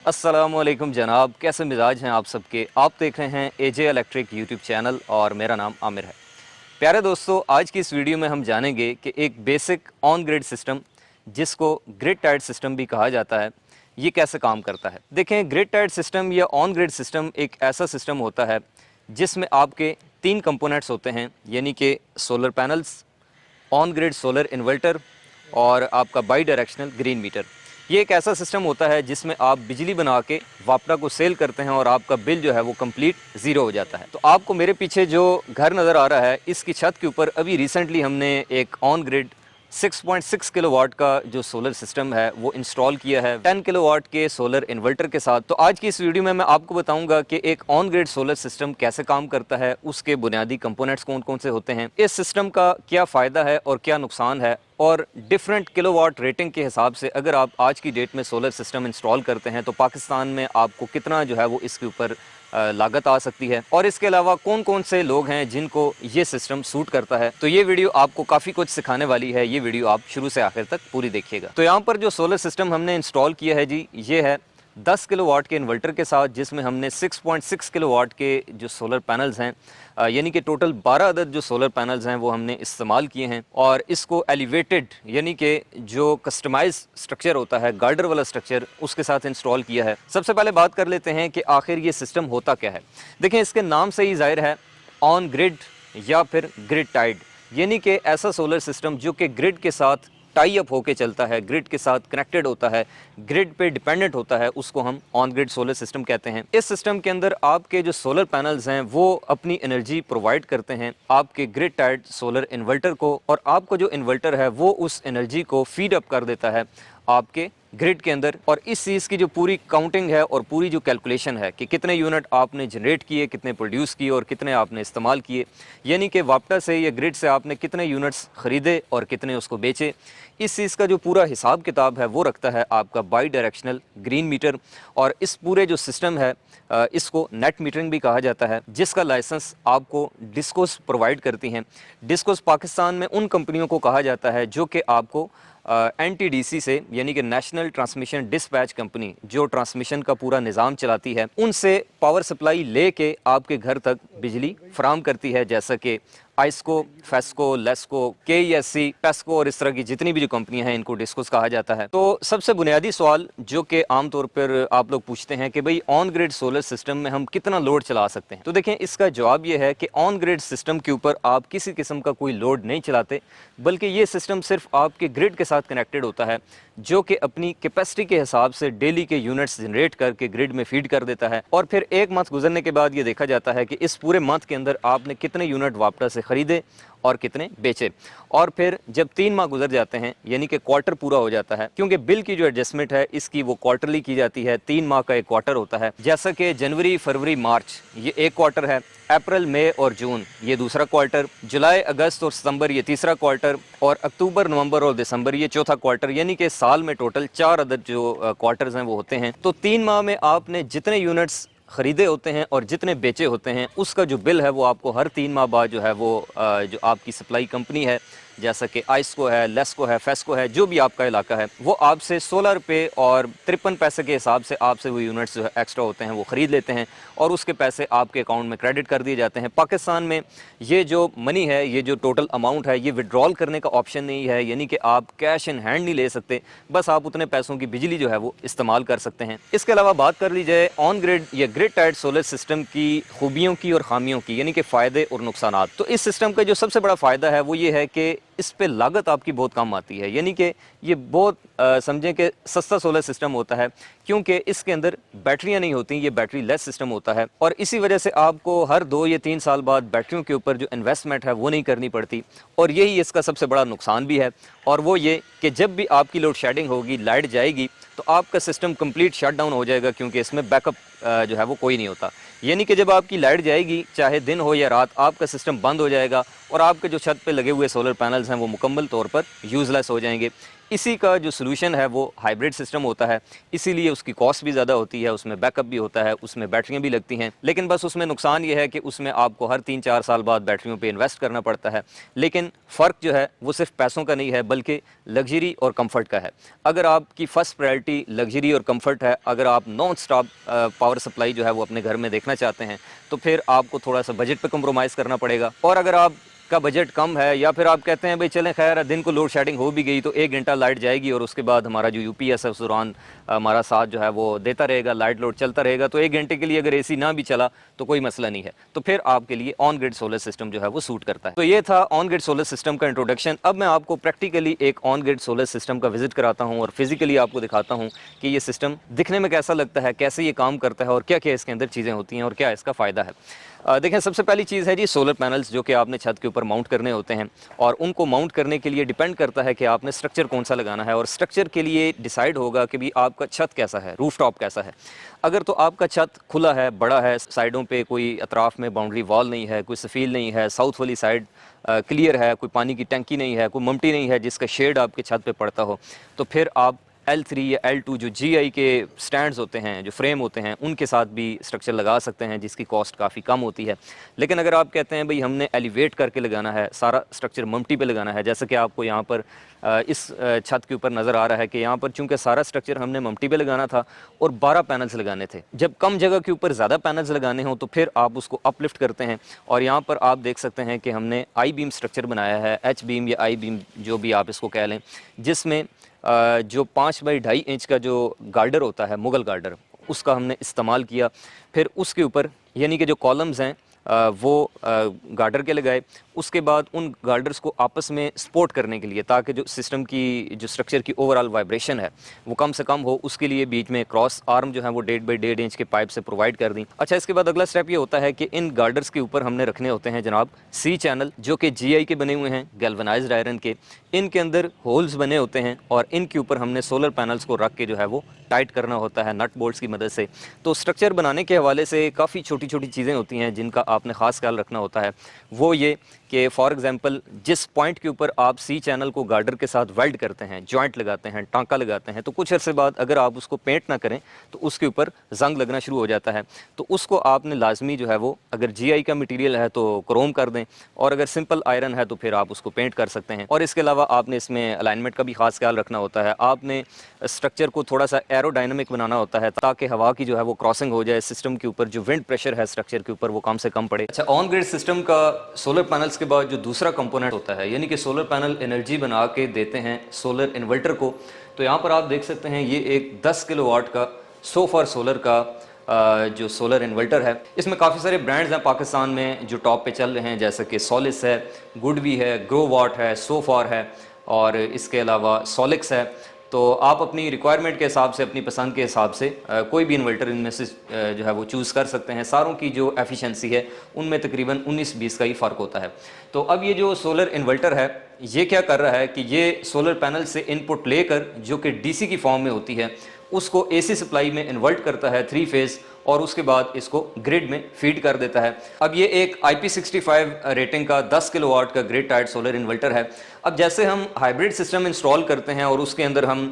अस्सलामुअलैकुम जनाब, कैसे मिजाज हैं आप सबके। आप देख रहे हैं एजे इलेक्ट्रिक यूट्यूब चैनल और मेरा नाम आमिर है। प्यारे दोस्तों, आज की इस वीडियो में हम जानेंगे कि एक बेसिक ऑन ग्रिड सिस्टम जिसको ग्रिड टाइड सिस्टम भी कहा जाता है, ये कैसे काम करता है। देखें, ग्रिड टाइड सिस्टम या ऑन ग्रिड सिस्टम एक ऐसा सिस्टम होता है जिसमें आपके तीन कंपोनेंट्स होते हैं, यानी कि solar panels, on grid solar inverter और आपका बाई डायरेक्शनल ग्रीन मीटर। ये एक ऐसा सिस्टम होता है जिसमें आप बिजली बना के वापडा को सेल करते हैं और आपका बिल जो है वो कंप्लीट ज़ीरो हो जाता है। तो आपको मेरे पीछे जो घर नज़र आ रहा है, इसकी छत के ऊपर अभी रिसेंटली हमने एक ऑन ग्रिड 6.6 किलोवाट का जो सोलर सिस्टम है वो इंस्टॉल किया है 10 किलोवाट के सोलर इन्वर्टर के साथ। तो आज की इस वीडियो में मैं आपको बताऊंगा कि एक ऑन ग्रिड सोलर सिस्टम कैसे काम करता है, उसके बुनियादी कंपोनेंट्स कौन कौन से होते हैं, इस सिस्टम का क्या फ़ायदा है और क्या नुकसान है, और डिफरेंट किलोवाट रेटिंग के हिसाब से अगर आप आज की डेट में सोलर सिस्टम इंस्टॉल करते हैं तो पाकिस्तान में आपको कितना जो है वो इसके ऊपर लागत आ सकती है, और इसके अलावा कौन कौन से लोग हैं जिनको ये सिस्टम सूट करता है। तो ये वीडियो आपको काफ़ी कुछ सिखाने वाली है। ये वीडियो आप शुरू से आखिर तक पूरी देखिएगा। तो यहाँ पर जो सोलर सिस्टम हमने इंस्टॉल किया है जी, ये है 10 किलोवाट के इन्वर्टर के साथ, जिसमें हमने 6.6 किलोवाट के जो सोलर पैनल्स हैं, यानी कि टोटल 12 अदद जो सोलर पैनल्स हैं वो हमने इस्तेमाल किए हैं। और इसको एलिवेटेड यानी कि जो कस्टमाइज स्ट्रक्चर होता है, गार्डर वाला स्ट्रक्चर, उसके साथ इंस्टॉल किया है। सबसे पहले बात कर लेते हैं कि आखिर ये सिस्टम होता क्या है। देखें, इसके नाम से ही जाहिर है ऑन ग्रिड या फिर ग्रिड टाइड, यानी कि ऐसा सोलर सिस्टम जो कि ग्रिड के साथ टाई अप होके चलता है, ग्रिड के साथ कनेक्टेड होता है, ग्रिड पे डिपेंडेंट होता है, उसको हम ऑन ग्रिड सोलर सिस्टम कहते हैं। इस सिस्टम के अंदर आपके जो सोलर पैनल्स हैं वो अपनी एनर्जी प्रोवाइड करते हैं आपके ग्रिड टाइड सोलर इन्वर्टर को, और आपको जो इन्वर्टर है वो उस एनर्जी को फीड अप कर देता है आपके ग्रिड के अंदर। और इस चीज़ की जो पूरी काउंटिंग है और पूरी जो कैलकुलेशन है कि कितने यूनिट आपने जनरेट किए, कितने प्रोड्यूस किए और कितने आपने इस्तेमाल किए, यानी कि वापटा से या ग्रिड से आपने कितने यूनिट्स ख़रीदे और कितने उसको बेचे, इस चीज़ का जो पूरा हिसाब किताब है वो रखता है आपका बाई डायरेक्शनल ग्रीन मीटर। और इस पूरे जो सिस्टम है इसको नेट मीटरिंग भी कहा जाता है, जिसका लाइसेंस आपको डिस्कोस प्रोवाइड करती हैं। डिस्कोस पाकिस्तान में उन कंपनियों को कहा जाता है जो कि आपको NTDC से, यानी कि नेशनल ट्रांसमिशन डिस्पैच कंपनी, जो ट्रांसमिशन का पूरा निज़ाम चलाती है, उनसे पावर सप्लाई लेके आपके घर तक बिजली फराहम करती है, जैसा कि आइस्को, फेस्को, लेस्को, KESC, पेस्को और इस तरह की जितनी भी जो कंपनियां हैं इनको डिस्कोस कहा जाता है। तो सबसे बुनियादी सवाल जो कि आमतौर पर आप लोग पूछते हैं कि भाई ऑन ग्रिड सोलर सिस्टम में हम कितना लोड चला सकते हैं, तो देखें, इसका जवाब ये है कि ऑन ग्रिड सिस्टम के ऊपर आप किसी किस्म का कोई लोड नहीं चलाते, बल्कि ये सिस्टम सिर्फ आपके ग्रिड के साथ कनेक्टेड होता है, जो कि अपनी कैपेसिटी के हिसाब से डेली के यूनिट्स जनरेट करके ग्रिड में फीड कर देता है। और फिर एक मंथ गुजरने के बाद ये देखा जाता है कि इस पूरे मंथ के अंदर आपने कितने यूनिट वापटा से खरीदे और कितने बेचे। और फिर जब 3 माह गुजर जाते हैं, यानी कि क्वार्टर पूरा हो जाता है, क्योंकि बिल की जो एडजस्टमेंट है इसकी वो क्वार्टरली की जाती है, 3 माह का एक क्वार्टर होता है। जैसा कि जनवरी, फरवरी, मार्च ये एक क्वार्टर है, अप्रैल, मई और जून ये दूसरा क्वार्टर, जुलाई, अगस्त और सितंबर ये तीसरा क्वार्टर, और अक्टूबर, नवंबर और दिसंबर ये चौथा क्वार्टर, यानी कि साल में टोटल 4 अदद जो क्वार्टर्स हैं वो होते हैं। तो 3 माह में आपने जितने यूनिट्स खरीदे होते हैं और जितने बेचे होते हैं, उसका जो बिल है वो आपको हर 3 माह बाद जो है वो जो आपकी सप्लाई कंपनी है, जैसा कि आइस्को है, लेस्को है, फेस्को है, जो भी आपका इलाका है, वो आपसे 16 रुपये और 53 पैसे के हिसाब से आपसे वो यूनिट्स जो है एक्स्ट्रा होते हैं वो ख़रीद लेते हैं, और उसके पैसे आपके अकाउंट में क्रेडिट कर दिए जाते हैं। पाकिस्तान में ये जो मनी है, ये जो टोटल अमाउंट है, ये विड्रॉल करने का ऑप्शन नहीं है, यानी कि आप कैश इन हैंड नहीं ले सकते, बस आप उतने पैसों की बिजली जो है वो इस्तेमाल कर सकते हैं। इसके अलावा बात कर ली जाए ऑन ग्रिड या ग्रिड टाइड सोलर सिस्टम की खूबियों की और खामियों की, यानी कि फ़ायदे और नुकसान, तो इस सिस्टम का जो सबसे बड़ा फ़ायदा है वो ये है कि इस पे लागत आपकी बहुत कम आती है, यानी कि ये बहुत समझें कि सस्ता सोलर सिस्टम होता है, क्योंकि इसके अंदर बैटरियां नहीं होती, ये बैटरी लेस सिस्टम होता है, और इसी वजह से आपको हर 2 या 3 साल बाद बैटरियों के ऊपर जो इन्वेस्टमेंट है वो नहीं करनी पड़ती। और यही इसका सबसे बड़ा नुकसान भी है, और वो ये कि जब भी आपकी लोड शेडिंग होगी, लाइट जाएगी, तो आपका सिस्टम कंप्लीट शट डाउन हो जाएगा, क्योंकि इसमें बैकअप जो है वो कोई नहीं होता। यानी कि जब आपकी लाइट जाएगी, चाहे दिन हो या रात, आपका सिस्टम बंद हो जाएगा और आपके जो छत पे लगे हुए सोलर पैनल्स हैं वो मुकम्मल तौर पर यूज़लेस हो जाएंगे। इसी का जो सोल्यूशन है वो हाइब्रिड सिस्टम होता है, इसीलिए उसकी कॉस्ट भी ज़्यादा होती है, उसमें बैकअप भी होता है, उसमें बैटरियाँ भी लगती हैं। लेकिन बस उसमें नुकसान ये है कि उसमें आपको हर 3-4 साल बाद बैटरियों पे इन्वेस्ट करना पड़ता है। लेकिन फ़र्क जो है वो सिर्फ पैसों का नहीं है बल्कि लग्जरी और कंफर्ट का है। अगर आपकी फर्स्ट प्रायोरिटी लग्जरी और कंफर्ट है, अगर आप नॉन स्टॉप पावर सप्लाई जो है वो अपने घर में देखना चाहते हैं, तो फिर आपको थोड़ा सा बजट पे कॉम्प्रोमाइज़ करना पड़ेगा। और अगर आप का बजट कम है या फिर आप कहते हैं भाई चलें खैर दिन को लोड शेडिंग हो भी गई तो 1 घंटा लाइट जाएगी और उसके बाद हमारा जो यूपीएस है उस दौरान हमारा साथ जो है वो देता रहेगा, लाइट लोड चलता रहेगा, तो 1 घंटे के लिए अगर एसी ना भी चला तो कोई मसला नहीं है, तो फिर आपके लिए ऑन ग्रिड सोलर सिस्टम जो है वो सूट करता है। तो ये था ऑन ग्रिड सोलर सिस्टम का इंट्रोडक्शन। अब मैं आपको प्रैक्टिकली एक ऑन ग्रिड सोलर सिस्टम का विजिट कराता हूँ और फिजिकली आपको दिखाता हूँ कि ये सिस्टम दिखने में कैसा लगता है, कैसे ये काम करता है और क्या क्या इसके अंदर चीज़ें होती हैं और क्या इसका फ़ायदा है। देखें, सबसे पहली चीज़ है जी सोलर पैनल्स, जो कि आपने छत के ऊपर माउंट करने होते हैं और उनको माउंट करने के लिए डिपेंड करता है कि आपने स्ट्रक्चर कौन सा लगाना है और स्ट्रक्चर के लिए डिसाइड होगा कि भी आपका छत कैसा है, रूफ टॉप कैसा है। अगर तो आपका छत खुला है, बड़ा है, साइडों पे कोई अतराफ में बाउंड्री वॉल नहीं है, कोई सफ़ील नहीं है, साउथ वाली साइड क्लियर है, कोई पानी की टंकी नहीं है, कोई ममटी नहीं है जिसका शेड आपके छत पे पड़ता हो, तो फिर आप L3 या L2 जो GI के स्टैंड्स होते हैं, जो फ्रेम होते हैं, उनके साथ भी स्ट्रक्चर लगा सकते हैं जिसकी कॉस्ट काफ़ी कम होती है। लेकिन अगर आप कहते हैं भाई हमने एलिवेट करके लगाना है, सारा स्ट्रक्चर ममटी पे लगाना है, जैसे कि आपको यहाँ पर इस छत के ऊपर नज़र आ रहा है कि यहाँ पर चूंकि सारा स्ट्रक्चर हमने ममटी पे लगाना था और 12 पैनल्स लगाने थे। जब कम जगह के ऊपर ज़्यादा पैनल्स लगाने हों तो फिर आप उसको अपलिफ्ट करते हैं और यहाँ पर आप देख सकते हैं कि हमने आई बीम स्ट्रक्चर बनाया है, एच बीम या आई बीम जो भी आप इसको कह लें, जिसमें जो 5 बाई 2.5 इंच का जो गार्डर होता है, मुगल गार्डर, उसका हमने इस्तेमाल किया। फिर उसके ऊपर यानी कि जो कॉलम्स हैं वो गार्डर के लगाए। उसके बाद उन गार्डर्स को आपस में सपोर्ट करने के लिए, ताकि जो सिस्टम की जो स्ट्रक्चर की ओवरऑल वाइब्रेशन है वो कम से कम हो, उसके लिए बीच में क्रॉस आर्म जो है वो 1.5 बाई 1.5 इंच के पाइप से प्रोवाइड कर दी। अच्छा, इसके बाद अगला स्टेप ये होता है कि इन गार्डर्स के ऊपर हमने रखने होते हैं जनाब सी चैनल, जो कि GI के बने हुए हैं, गैल्वेनाइज्ड आयरन के। इनके अंदर होल्स बने होते हैं और इनके ऊपर हमने सोलर पैनल्स को रख के जो है वो टाइट करना होता है नट बोल्ट्स की मदद से। तो स्ट्रक्चर बनाने के हवाले से काफ़ी छोटी छोटी चीज़ें होती हैं जिनका आपने ख़ास ख्याल रखना होता है। वो ये कि फॉर एग्जांपल जिस पॉइंट के ऊपर आप सी चैनल को गार्डर के साथ वेल्ड करते हैं, जॉइंट लगाते हैं, टांका लगाते हैं, तो कुछ अरसे बाद अगर आप उसको पेंट ना करें तो उसके ऊपर जंग लगना शुरू हो जाता है। तो उसको आपने लाजमी जो है वो, अगर GI का मटेरियल है तो क्रोम कर दें और अगर सिंपल आयरन है तो फिर आप उसको पेंट कर सकते हैं। और इसके अलावा आपने इसमें अलाइनमेंट का भी खास ख्याल रखना होता है। आपने स्ट्रक्चर को थोड़ा सा एरोडायनामिक बनाना होता है ताकि हवा की जो है वो क्रॉसिंग हो जाए, सिस्टम के ऊपर जो विंड प्रेशर है स्ट्रक्चर के ऊपर वो कम से कम पड़े। अच्छा, ऑन ग्रिड सिस्टम का सोलर पैनल्स के बाद जो दूसरा कंपोनेंट होता है, यानी कि सोलर पैनल एनर्जी बना के देते हैं सोलर इन्वर्टर को। तो यहाँ पर आप देख सकते हैं ये एक 10 किलोवाट का सोफर सोलर का जो सोलर इन्वर्टर है। इसमें काफ़ी सारे ब्रांड्स हैं पाकिस्तान में जो टॉप पे चल रहे हैं, जैसे कि सोलिस है, गुडवी है, ग्रोवाट है, सोफार है और इसके अलावा सोलिक्स है। तो आप अपनी रिक्वायरमेंट के हिसाब से, अपनी पसंद के हिसाब से कोई भी इन्वर्टर इनमें से जो है वो चूज़ कर सकते हैं। सारों की जो एफिशिएंसी है उनमें तकरीबन 19-20 का ही फ़र्क होता है। तो अब ये जो सोलर इन्वर्टर है ये क्या कर रहा है कि ये सोलर पैनल से इनपुट लेकर, जो कि DC की फॉर्म में होती है, उसको AC सप्लाई में इन्वर्ट करता है 3 फेज़ और उसके बाद इसको ग्रिड में फीड कर देता है। अब ये एक IP65 रेटिंग का 10 किलोवाट का ग्रिड टाइड सोलर इन्वर्टर है। अब जैसे हम हाइब्रिड सिस्टम इंस्टॉल करते हैं और उसके अंदर हम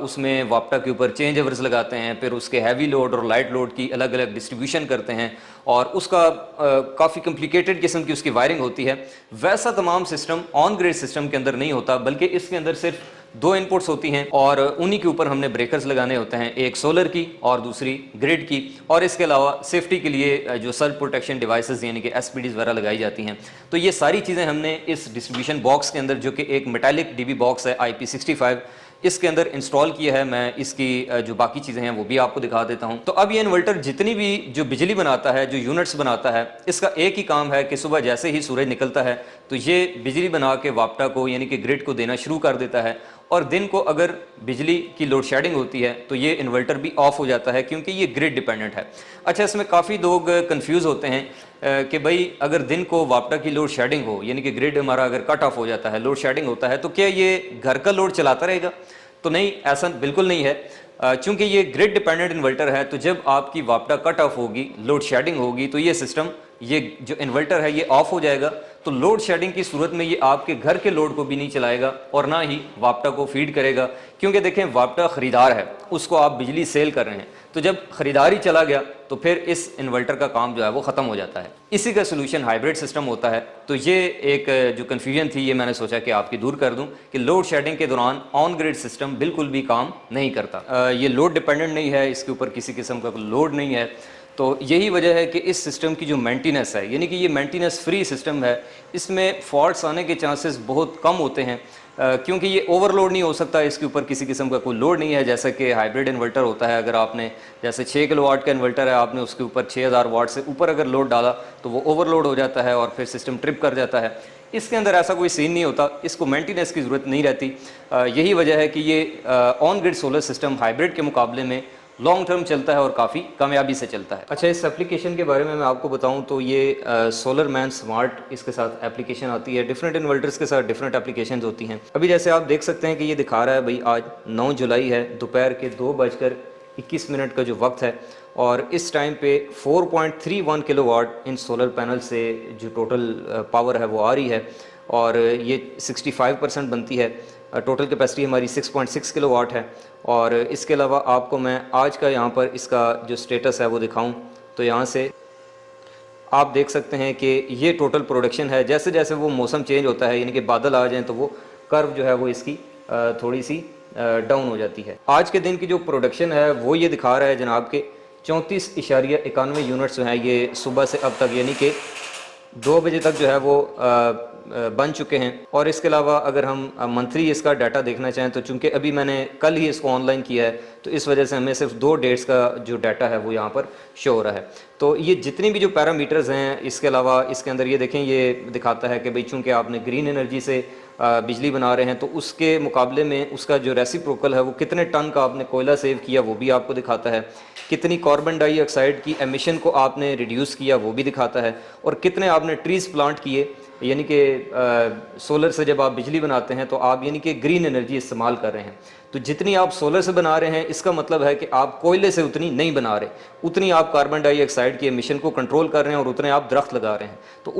उसमें वाप्टा के ऊपर चेंज ओवर्स लगाते हैं, फिर उसके हैवी लोड और लाइट लोड की अलग अलग डिस्ट्रीब्यूशन करते हैं और उसका काफ़ी कॉम्प्लिकेटेड किस्म की उसकी वायरिंग होती है, वैसा तमाम सिस्टम ऑन ग्रिड सिस्टम के अंदर नहीं होता, बल्कि इसके अंदर सिर्फ 2 इनपुट्स होती हैं और उन्हीं के ऊपर हमने ब्रेकर्स लगाने होते हैं, एक सोलर की और दूसरी ग्रिड की। और इसके अलावा सेफ्टी के लिए जो सर्ज प्रोटेक्शन डिवाइसेस यानी कि SPDs वगैरह लगाई जाती हैं। तो ये सारी चीज़ें हमने इस डिस्ट्रीब्यूशन बॉक्स के अंदर, जो कि एक मेटालिक DB बॉक्स है IP65, इसके अंदर इंस्टॉल किया है। मैं इसकी जो बाकी चीज़ें हैं वो भी आपको दिखा देता हूं। तो अब ये इन्वर्टर जितनी भी जो बिजली बनाता है, जो यूनिट्स बनाता है, इसका एक ही काम है कि सुबह जैसे ही सूरज निकलता है तो ये बिजली बना के वाप्टा को यानी कि ग्रिड को देना शुरू कर देता है और दिन को अगर बिजली की लोड शेडिंग होती है तो ये इन्वर्टर भी ऑफ हो जाता है, क्योंकि ये ग्रिड डिपेंडेंट है। अच्छा, इसमें काफ़ी लोग कंफ्यूज होते हैं कि भाई अगर दिन को वाप्टा की लोड शेडिंग हो, यानी कि ग्रिड हमारा अगर कट ऑफ हो जाता है, लोड शेडिंग होता है, तो क्या ये घर का लोड चलाता रहेगा? तो नहीं, ऐसा बिल्कुल नहीं है। चूंकि ये ग्रिड डिपेंडेंट इन्वर्टर है तो जब आपकी वाप्टा कट ऑफ होगी, लोड शेडिंग होगी, तो ये सिस्टम ये जो इन्वर्टर है ये ऑफ हो जाएगा, तो लोड शेडिंग की सूरत में ये आपके घर के लोड को भी नहीं चलाएगा और ना ही वापटा को फीड करेगा। क्योंकि देखें, वापटा खरीदार है, उसको आप बिजली सेल कर रहे हैं, तो जब खरीदार ही चला गया तो फिर इस इन्वर्टर का काम जो है वो ख़त्म हो जाता है। इसी का सोल्यूशन हाइब्रिड सिस्टम होता है। तो ये एक जो कन्फ्यूजन थी ये मैंने सोचा कि आपकी दूर कर दूं कि लोड शेडिंग के दौरान ऑन ग्रिड सिस्टम बिल्कुल भी काम नहीं करता। ये लोड डिपेंडेंट नहीं है, इसके ऊपर किसी किस्म का लोड नहीं है। तो यही वजह है कि इस सिस्टम की जो मेंटेनेंस है, यानी कि ये मेंटेनेंस फ्री सिस्टम है, इसमें फॉल्ट्स आने के चांसेस बहुत कम होते हैं, क्योंकि ये ओवरलोड नहीं हो सकता, इसके ऊपर किसी किस्म का कोई लोड नहीं है। जैसा कि हाइब्रिड इन्वर्टर होता है, अगर आपने जैसे 6 किलोवाट का इन्वर्टर है, आपने उसके ऊपर 6000 वाट से ऊपर अगर लोड डाला तो वो ओवरलोड हो जाता है और फिर सिस्टम ट्रिप कर जाता है। इसके अंदर ऐसा कोई सीन नहीं होता, इसको मेंटेनेंस की ज़रूरत नहीं रहती। यही वजह है कि ये on grid solar system hybrid के मुकाबले में लॉन्ग टर्म चलता है और काफ़ी कामयाबी से चलता है। अच्छा, इस एप्लीकेशन के बारे में मैं आपको बताऊं तो ये सोलर मैन स्मार्ट, इसके साथ एप्लीकेशन आती है। डिफरेंट इन्वर्टर्स के साथ डिफरेंट एप्लीकेशंस होती हैं। अभी जैसे आप देख सकते हैं कि ये दिखा रहा है भाई आज 9 जुलाई है, दोपहर के 2:21 का जो वक्त है, और इस टाइम पे 4.31 किलोवाट इन सोलर पैनल से जो टोटल पावर है वो आ रही है, और ये 65% बनती है। टोटल कैपेसिटी हमारी 6.6 किलोवाट है। और इसके अलावा आपको मैं आज का यहाँ पर इसका जो स्टेटस है वो दिखाऊं तो यहाँ से आप देख सकते हैं कि ये टोटल प्रोडक्शन है। जैसे जैसे वो मौसम चेंज होता है, यानी कि बादल आ जाएं, तो वो कर्व जो है वो इसकी थोड़ी सी डाउन हो जाती है। आज के दिन की जो प्रोडक्शन है वो ये दिखा रहा है जनाब के 34.91 यूनिट्स जो हैं ये सुबह से अब तक, यानी कि 2 बजे तक जो है वो बन चुके हैं। और इसके अलावा अगर हम मंथली इसका डाटा देखना चाहें तो चूंकि अभी मैंने कल ही इसको ऑनलाइन किया है, तो इस वजह से हमें सिर्फ 2 डेट्स का जो डाटा है वो यहाँ पर शो हो रहा है। तो ये जितनी भी जो पैरामीटर्स हैं, इसके अलावा इसके अंदर ये देखें, ये दिखाता है कि भाई चूँकि आपने ग्रीन एनर्जी से बिजली बना रहे हैं तो उसके मुकाबले में उसका जो रेसिप्रोकल है वो कितने टन का आपने कोयला सेव किया वो भी आपको दिखाता है, कितनी कार्बन डाइऑक्साइड की एमिशन को आपने रिड्यूस किया वो भी दिखाता है, और कितने आपने ट्रीज़ प्लांट किए। यानी कि सोलर से जब आप बिजली बनाते हैं तो आप यानी कि ग्रीन एनर्जी इस्तेमाल कर रहे हैं। तो जितनी आप सोलर से बना रहे हैं इसका मतलब है कि आप कोयले से उतनी नहीं बना रहे, उतनी आप कार्बन डाइऑक्साइड की एमिशन को कंट्रोल कर रहे हैं और उतने आप दरख्त लगा रहे हैं। तो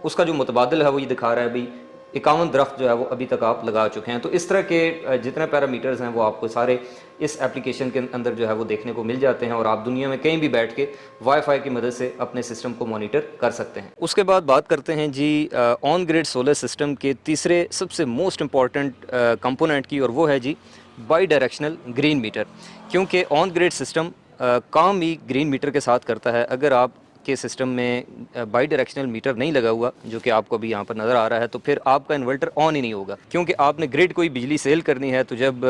उसका जो मुतबादिल है वो ये दिखा रहा है भाई 51 दरख्त जो है वो अभी तक आप लगा चुके हैं। तो इस तरह के जितने पैरामीटर्स हैं वो आपको सारे इस एप्लीकेशन के अंदर जो है वो देखने को मिल जाते हैं, और आप दुनिया में कहीं भी बैठ के वाईफाई की मदद से अपने सिस्टम को मॉनिटर कर सकते हैं। उसके बाद बात करते हैं जी ऑन ग्रिड सोलर सिस्टम के तीसरे सबसे मोस्ट इम्पॉर्टेंट कंपोनेंट की, और वो है जी बाई डायरेक्शनल ग्रीन मीटर। क्योंकि ऑन ग्रिड सिस्टम काम ही ग्रीन मीटर के साथ करता है। अगर आप के सिस्टम में बाई डायरेक्शनल मीटर नहीं लगा हुआ, जो कि आपको अभी यहाँ पर नज़र आ रहा है, तो फिर आपका इन्वर्टर ऑन ही नहीं होगा। क्योंकि आपने ग्रिड कोई बिजली सेल करनी है, तो जब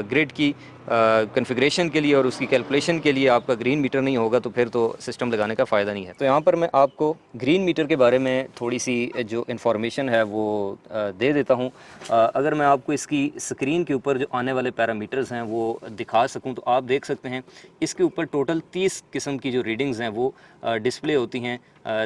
ग्रिड की कॉन्फ़िगरेशन के लिए और उसकी कैलकुलेशन के लिए आपका ग्रीन मीटर नहीं होगा तो फिर तो सिस्टम लगाने का फ़ायदा नहीं है। तो यहाँ पर मैं आपको ग्रीन मीटर के बारे में थोड़ी सी जो इन्फॉर्मेशन है वो दे देता हूँ। अगर मैं आपको इसकी स्क्रीन के ऊपर जो आने वाले पैरामीटर्स हैं वो दिखा सकूँ तो आप देख सकते हैं इसके ऊपर टोटल 30 किस्म की जो रीडिंग्स हैं वो डिस्प्ले होती हैं।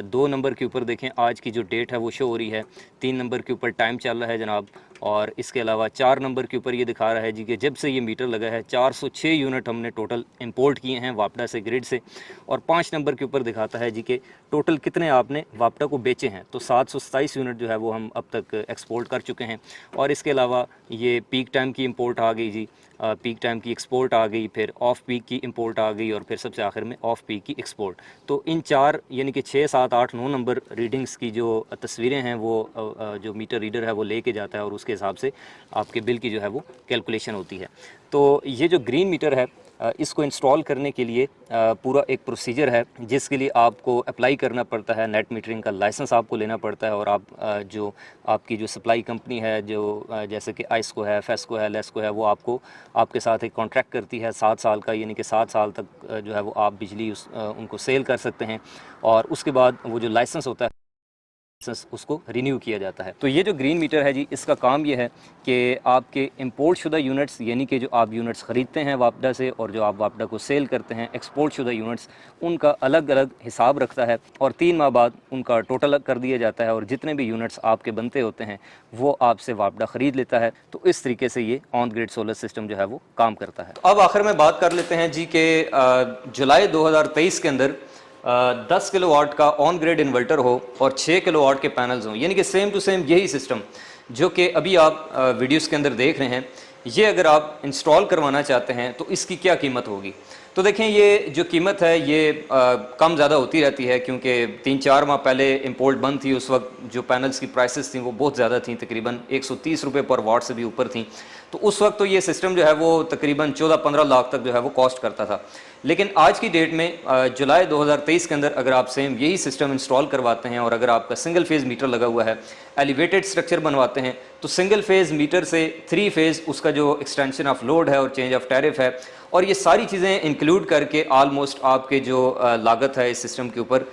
2 नंबर के ऊपर देखें आज की जो डेट है वो शो हो रही है, 3 नंबर के ऊपर टाइम चल रहा है जनाब, और इसके अलावा 4 नंबर के ऊपर ये दिखा रहा है जी कि जब से ये मीटर लगा है 406 यूनिट हमने टोटल इंपोर्ट किए हैं वापडा से, ग्रिड से। और 5 नंबर के ऊपर दिखाता है जी कि टोटल कितने आपने वापडा को बेचे हैं, तो 727 यूनिट जो है वो हम अब तक एक्सपोर्ट कर चुके हैं। और इसके अलावा ये पीक टाइम की इंपोर्ट आ गई जी, पीक टाइम की एक्सपोर्ट आ गई, फिर ऑफ पीक की इंपोर्ट आ गई, और फिर सबसे आखिर में ऑफ पीक की एक्सपोर्ट। तो इन 4 यानी कि 6, 7, 8, 9 नंबर रीडिंग्स की जो तस्वीरें हैं वो जो मीटर रीडर है वो लेके जाता है, और उसके हिसाब से आपके बिल की जो है वो कैलकुलेशन होती है। तो ये जो ग्रीन मीटर है इसको इंस्टॉल करने के लिए पूरा एक प्रोसीजर है, जिसके लिए आपको अप्लाई करना पड़ता है, नेट मीटरिंग का लाइसेंस आपको लेना पड़ता है, और आप जो आपकी जो सप्लाई कंपनी है जो जैसे कि आइस्को है, फेस्को है, लेस्को है, वो आपके साथ एक कॉन्ट्रैक्ट करती है 7 साल का, यानी कि 7 साल तक जो है वो आप बिजली उनको सेल कर सकते हैं। और उसके बाद वो जो लाइसेंस होता है उसको रिन्यू किया जाता है। तो ये जो ग्रीन मीटर है जी, इसका काम ये है कि आपके इंपोर्ट शुदा यूनिट्स, यानी कि जो आप यूनिट्स ख़रीदते हैं वापडा से और जो आप वापडा को सेल करते हैं, एक्सपोर्ट शुदा यूनिट्स, उनका अलग अलग हिसाब रखता है, और 3 माह बाद उनका टोटल कर दिया जाता है, और जितने भी यूनिट्स आपके बनते होते हैं वो आपसे वापडा ख़रीद लेता है। तो इस तरीके से ये ऑन ग्रिड सोलर सिस्टम जो है वो काम करता है। अब आखिर में बात कर लेते हैं जी कि जुलाई 2023 के अंदर 10 किलोवाट का ऑन ग्रिड इन्वर्टर हो और 6 किलोवाट के पैनल्स हों, यानी कि सेम टू सेम यही सिस्टम जो कि अभी आप वीडियोस के अंदर देख रहे हैं, ये अगर आप इंस्टॉल करवाना चाहते हैं तो इसकी क्या कीमत होगी। तो देखें, ये जो कीमत है ये कम ज़्यादा होती रहती है, क्योंकि 3-4 माह पहले इंपोर्ट बंद थी, उस वक्त जो पैनल्स की प्राइसेस थी वो बहुत ज़्यादा थी, तकरीबन 130 रुपये पर वाट से भी ऊपर थी। तो उस वक्त तो ये सिस्टम जो है वो तकरीबन 14-15 लाख तक जो है वो कॉस्ट करता था। लेकिन आज की डेट में जुलाई 2023 के अंदर अगर आप सेम यही सिस्टम इंस्टॉल करवाते हैं और अगर आपका सिंगल फेज़ मीटर लगा हुआ है, एलिवेटेड स्ट्रक्चर बनवाते हैं, तो सिंगल फेज़ मीटर से 3 फेज़ उसका जो एक्सटेंशन ऑफ लोड है और चेंज ऑफ टैरिफ है और ये सारी चीज़ें इंक्लूड करके ऑलमोस्ट आपके जो लागत है इस सिस्टम के ऊपर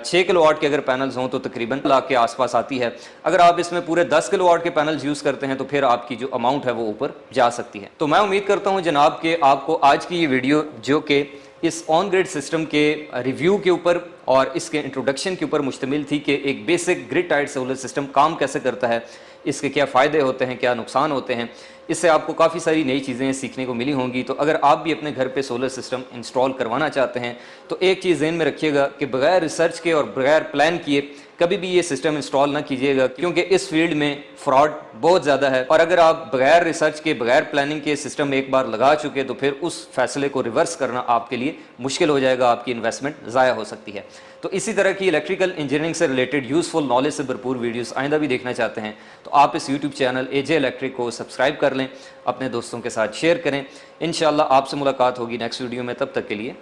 6 किलोवाट के अगर पैनल्स हों तो तकरीबन लाख के आसपास आती है। अगर आप इसमें पूरे 10 किलोवाट के पैनल्स यूज़ करते हैं तो फिर आपकी जो अमाउंट है वो ऊपर जा सकती है। तो मैं उम्मीद करता हूँ जनाब कि आपको आज की ये वीडियो जो कि इस ऑन ग्रिड सिस्टम के रिव्यू के ऊपर और इसके इंट्रोडक्शन के ऊपर मुश्तमिल थी कि एक basic grid tied solar system काम कैसे करता है, इसके क्या फ़ायदे होते हैं, क्या नुकसान होते हैं, इससे आपको काफ़ी सारी नई चीज़ें सीखने को मिली होंगी। तो अगर आप भी अपने घर पे सोलर सिस्टम इंस्टॉल करवाना चाहते हैं तो एक चीज़ ज़हन में रखिएगा कि बगैर रिसर्च के और बगैर प्लान किए कभी भी ये सिस्टम इंस्टॉल ना कीजिएगा, क्योंकि इस फील्ड में फ्रॉड बहुत ज़्यादा है और अगर आप बगैर रिसर्च के बगैर प्लानिंग के सिस्टम एक बार लगा चुके तो फिर उस फैसले को रिवर्स करना आपके लिए मुश्किल हो जाएगा, आपकी इन्वेस्टमेंट ज़ाया हो सकती है। तो इसी तरह की इलेक्ट्रिकल इंजीनियरिंग से रिलेटेड यूज़फुल नॉलेज से भरपूर वीडियोस आइंदा भी देखना चाहते हैं तो आप इस यूट्यूब चैनल एजे इलेक्ट्रिक को सब्सक्राइब कर लें, अपने दोस्तों के साथ शेयर करें। इंशाल्लाह आपसे मुलाकात होगी नेक्स्ट वीडियो में, तब तक के लिए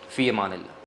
फ़ी अमान अल्लाह।